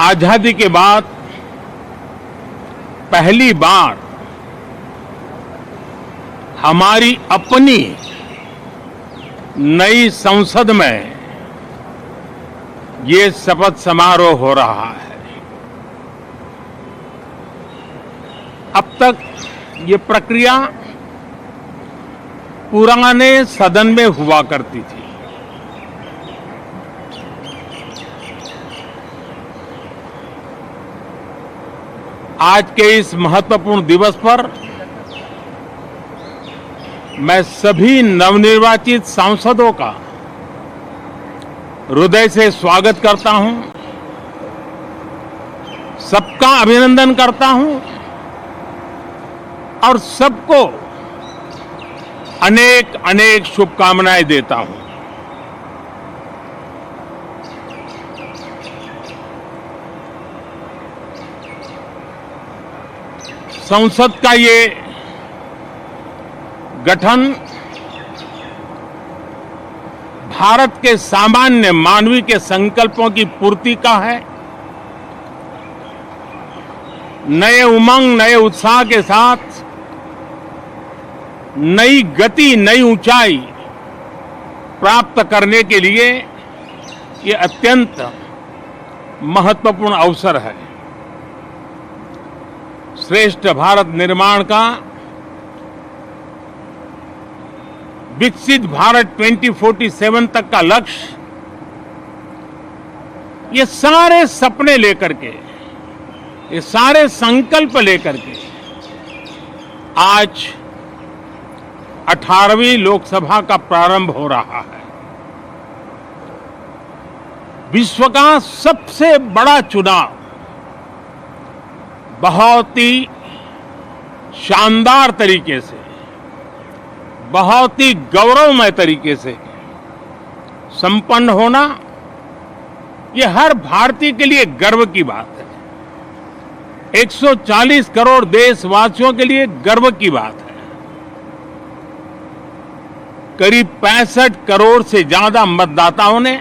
आजादी के बाद पहली बार हमारी अपनी नई संसद में ये शपथ समारोह हो रहा है। अब तक ये प्रक्रिया पुराने सदन में हुआ करती थी। आज के इस महत्वपूर्ण दिवस पर मैं सभी नवनिर्वाचित सांसदों का हृदय से स्वागत करता हूं, सबका अभिनंदन करता हूं और सबको अनेक अनेक शुभकामनाएं देता हूं। संसद का ये गठन भारत के सामान्य मानवीय के संकल्पों की पूर्ति का है। नए उमंग, नए उत्साह के साथ नई गति, नई ऊंचाई प्राप्त करने के लिए ये अत्यंत महत्वपूर्ण अवसर है। श्रेष्ठ भारत निर्माण का, विकसित भारत 2047 तक का लक्ष्य, ये सारे सपने लेकर के, ये सारे संकल्प लेकर के आज 18वीं लोकसभा का प्रारंभ हो रहा है। विश्व का सबसे बड़ा चुनाव बहुत ही शानदार तरीके से, बहुत ही गौरवमय तरीके से संपन्न होना, ये हर भारतीय के लिए गर्व की बात है। 140 करोड़ देशवासियों के लिए गर्व की बात है। करीब 65 करोड़ से ज्यादा मतदाताओं ने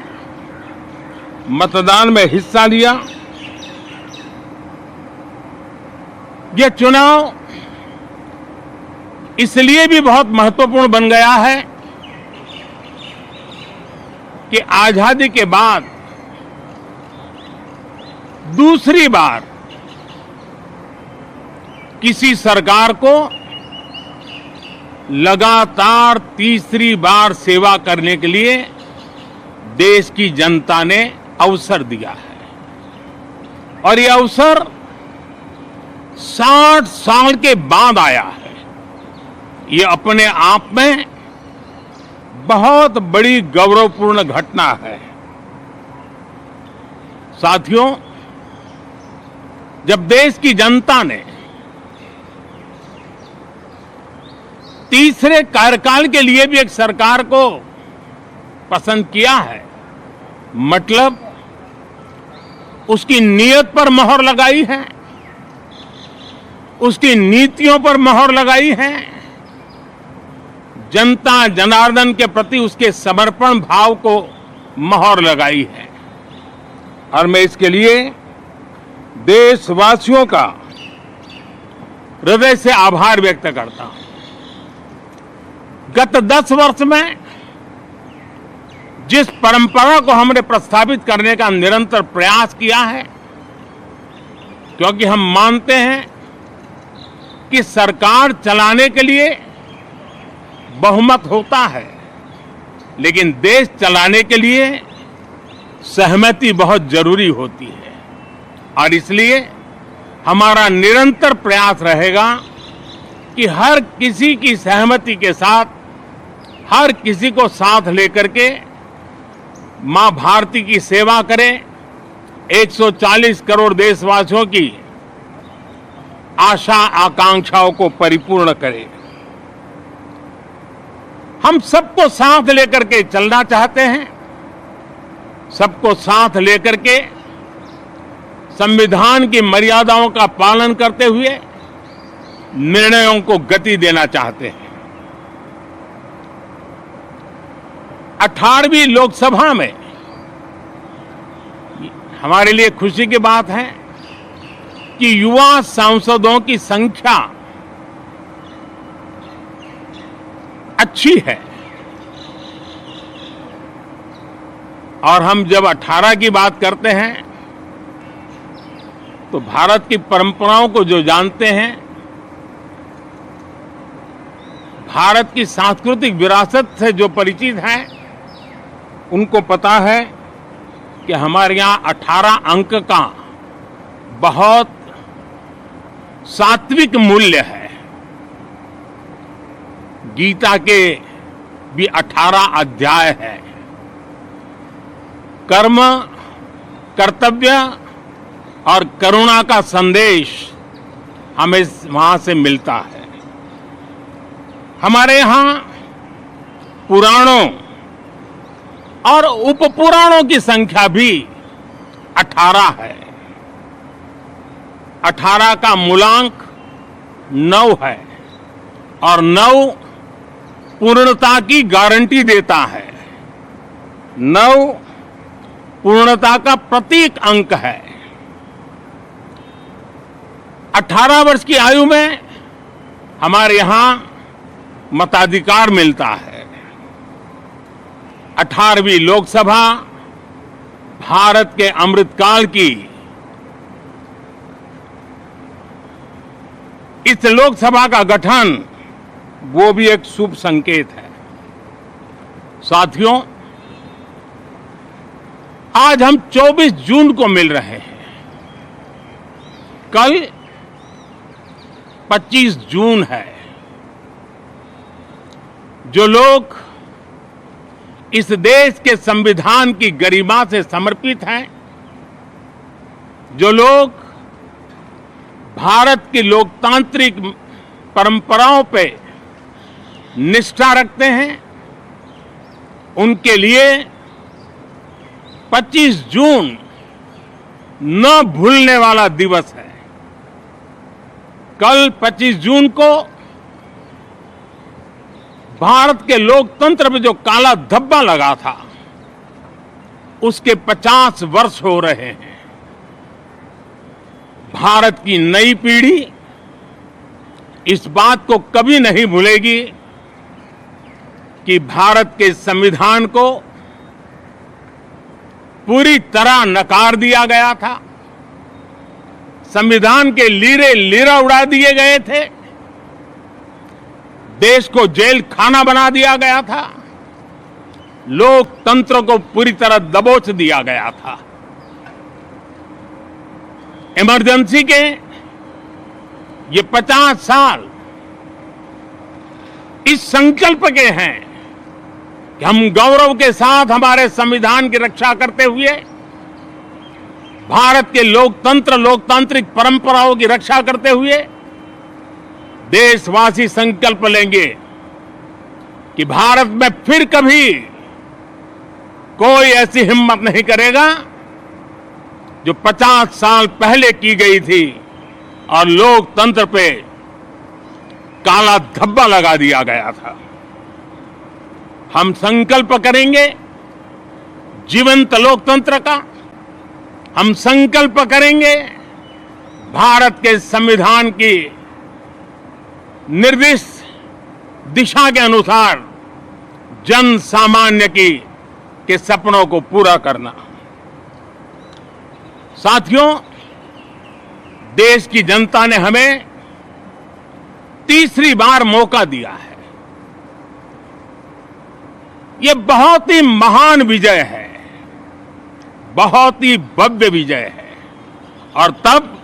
मतदान में हिस्सा लिया। यह चुनाव इसलिए भी बहुत महत्वपूर्ण बन गया है कि आजादी के बाद दूसरी बार किसी सरकार को लगातार तीसरी बार सेवा करने के लिए देश की जनता ने अवसर दिया है। और यह अवसर 60 साल के बाद आया है। ये अपने आप में बहुत बड़ी गौरवपूर्ण घटना है। साथियों, जब देश की जनता ने तीसरे कार्यकाल के लिए भी एक सरकार को पसंद किया है, मतलब उसकी नीयत पर मोहर लगाई है, उसकी नीतियों पर मोहर लगाई है, जनता जनार्दन के प्रति उसके समर्पण भाव को मोहर लगाई है। और मैं इसके लिए देशवासियों का हृदय से आभार व्यक्त करता हूं। गत 10 वर्ष में जिस परंपरा को हमने प्रस्थापित करने का निरंतर प्रयास किया है, क्योंकि हम मानते हैं कि सरकार चलाने के लिए बहुमत होता है, लेकिन देश चलाने के लिए सहमति बहुत जरूरी होती है। और इसलिए हमारा निरंतर प्रयास रहेगा कि हर किसी की सहमति के साथ, हर किसी को साथ लेकर के मां भारती की सेवा करें, 140 करोड़ देशवासियों की आशा आकांक्षाओं को परिपूर्ण करें। हम सबको साथ लेकर के चलना चाहते हैं, सबको साथ लेकर के संविधान की मर्यादाओं का पालन करते हुए निर्णयों को गति देना चाहते हैं। 18वीं लोकसभा में हमारे लिए खुशी की बात है कि युवा सांसदों की संख्या अच्छी है। और हम जब 18 की बात करते हैं तो भारत की परंपराओं को जो जानते हैं, भारत की सांस्कृतिक विरासत से जो परिचित हैं, उनको पता है कि हमारे यहाँ 18 अंक का बहुत सात्विक मूल्य है। गीता के भी 18 अध्याय है। कर्म, कर्तव्य और करुणा का संदेश हमें वहां से मिलता है। हमारे यहाँ पुराणों और उपपुराणों की संख्या भी 18 है। 18 का मूलांक 9 है और 9 पूर्णता की गारंटी देता है। 9 पूर्णता का प्रतीक अंक है। 18 वर्ष की आयु में हमारे यहां मताधिकार मिलता है। 18वीं लोकसभा भारत के अमृतकाल की इस लोकसभा का गठन वो भी एक शुभ संकेत है। साथियों, आज हम 24 जून को मिल रहे हैं। कल 25 जून है। जो लोग इस देश के संविधान की गरिमा से समर्पित हैं, जो लोग भारत की लोकतांत्रिक परंपराओं पे निष्ठा रखते हैं, उनके लिए 25 जून न भूलने वाला दिवस है। कल 25 जून को भारत के लोकतंत्र में जो काला धब्बा लगा था, उसके 50 वर्ष हो रहे हैं। भारत की नई पीढ़ी इस बात को कभी नहीं भूलेगी कि भारत के संविधान को पूरी तरह नकार दिया गया था। संविधान के लीरे लीरा उड़ा दिए गए थे। देश को जेल खाना बना दिया गया था। लोकतंत्र को पूरी तरह दबोच दिया गया था। इमरजेंसी के ये 50 साल इस संकल्प के हैं कि हम गौरव के साथ हमारे संविधान की रक्षा करते हुए भारत के लोकतंत्र, लोकतांत्रिक परंपराओं की रक्षा करते हुए देशवासी संकल्प लेंगे कि भारत में फिर कभी कोई ऐसी हिम्मत नहीं करेगा जो 50 साल पहले की गई थी और लोकतंत्र पे काला धब्बा लगा दिया गया था। हम संकल्प करेंगे जीवंत लोकतंत्र का। हम संकल्प करेंगे भारत के संविधान की निर्दिष्ट दिशा के अनुसार जन सामान्य के सपनों को पूरा करना। साथियों, देश की जनता ने हमें तीसरी बार मौका दिया है। ये बहुत ही महान विजय है, बहुत ही भव्य विजय है। और तब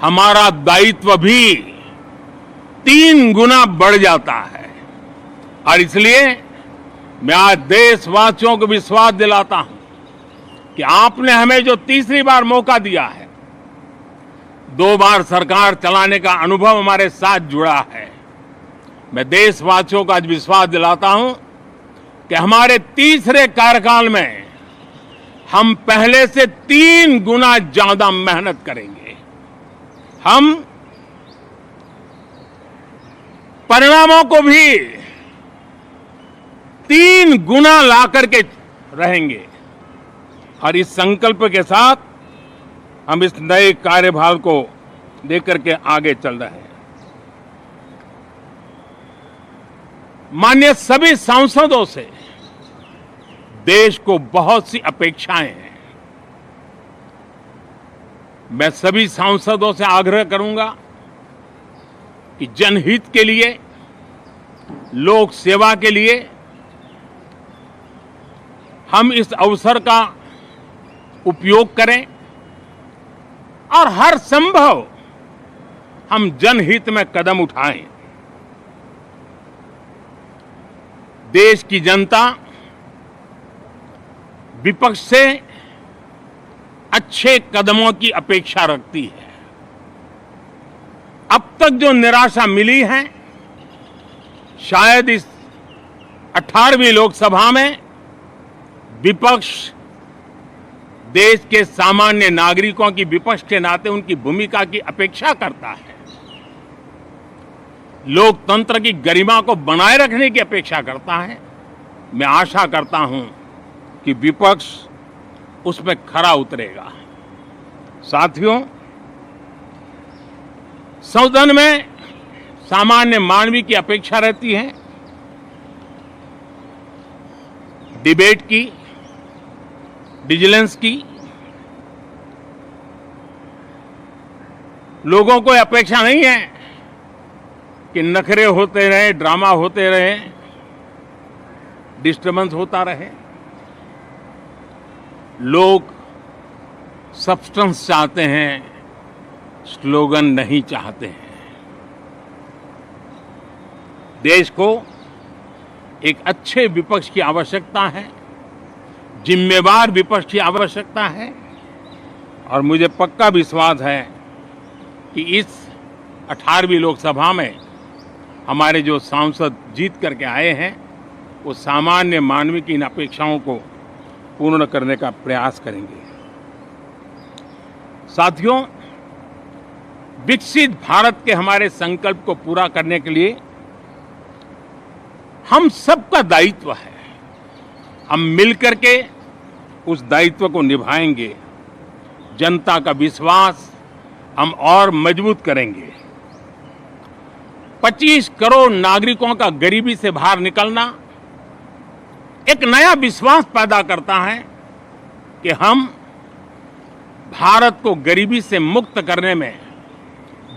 हमारा दायित्व भी 3 गुना बढ़ जाता है। और इसलिए मैं आज देशवासियों को विश्वास दिलाता हूं कि आपने हमें जो तीसरी बार मौका दिया है, 2 बार सरकार चलाने का अनुभव हमारे साथ जुड़ा है। मैं देशवासियों को आज विश्वास दिलाता हूं कि हमारे तीसरे कार्यकाल में हम पहले से 3 गुना ज्यादा मेहनत करेंगे। हम परिणामों को भी 3 गुना ला करके रहेंगे। और इस संकल्प के साथ हम इस नए कार्यभार को लेकर के आगे चल रहे हैं। माननीय सभी सांसदों से देश को बहुत सी अपेक्षाएं हैं। मैं सभी सांसदों से आग्रह करूंगा कि जनहित के लिए, लोक सेवा के लिए हम इस अवसर का उपयोग करें और हर संभव हम जनहित में कदम उठाएं। देश की जनता विपक्ष से अच्छे कदमों की अपेक्षा रखती है। अब तक जो निराशा मिली है, शायद इस 18वीं लोकसभा में विपक्ष देश के सामान्य नागरिकों की विपक्ष के नाते उनकी भूमिका की अपेक्षा करता है, लोकतंत्र की गरिमा को बनाए रखने की अपेक्षा करता है। मैं आशा करता हूं कि विपक्ष उसमें खरा उतरेगा। साथियों, सदन में सामान्य मानवीय की अपेक्षा रहती है डिबेट की, विजिलेंस की। लोगों को अपेक्षा नहीं है कि नखरे होते रहे, ड्रामा होते रहे, डिस्टर्बेंस होता रहे। लोग सब्सटेंस चाहते हैं, स्लोगन नहीं चाहते हैं। देश को एक अच्छे विपक्ष की आवश्यकता है, जिम्मेवार विपक्ष की आवश्यकता है। और मुझे पक्का विश्वास है कि इस 18वीं लोकसभा में हमारे जो सांसद जीत करके आए हैं, वो सामान्य मानवीय की इन अपेक्षाओं को पूर्ण करने का प्रयास करेंगे। साथियों, विकसित भारत के हमारे संकल्प को पूरा करने के लिए हम सबका दायित्व है। हम मिलकर के उस दायित्व को निभाएंगे। जनता का विश्वास हम और मजबूत करेंगे। 25 करोड़ नागरिकों का गरीबी से बाहर निकलना एक नया विश्वास पैदा करता है कि हम भारत को गरीबी से मुक्त करने में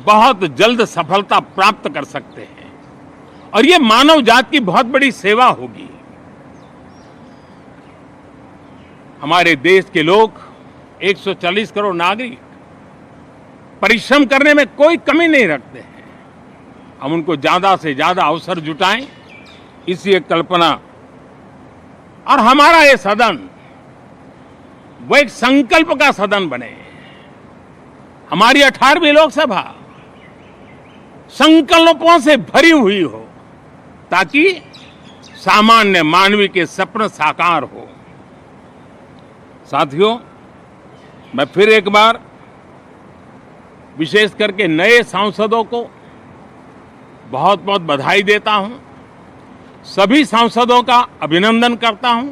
बहुत जल्द सफलता प्राप्त कर सकते हैं और ये मानव जाति की बहुत बड़ी सेवा होगी। हमारे देश के लोग 140 करोड़ नागरिक परिश्रम करने में कोई कमी नहीं रखते हैं। हम उनको ज्यादा से ज्यादा अवसर जुटाएं, इसी एक कल्पना। और हमारा ये सदन वो एक संकल्प का सदन बने। हमारी 18वीं लोकसभा संकल्पों से भरी हुई हो ताकि सामान्य मानवीय के सपने साकार हो। साथियों, मैं फिर एक बार विशेष करके नए सांसदों को बहुत बहुत बधाई देता हूं। सभी सांसदों का अभिनंदन करता हूं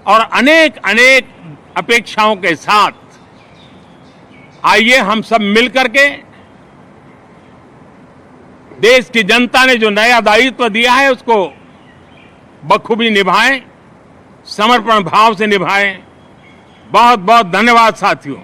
और अनेक अनेक अपेक्षाओं के साथ आइए हम सब मिलकर के देश की जनता ने जो नया दायित्व दिया है उसको बखूबी निभाएं, समर्पण भाव से निभाएं। बहुत बहुत धन्यवाद साथियों।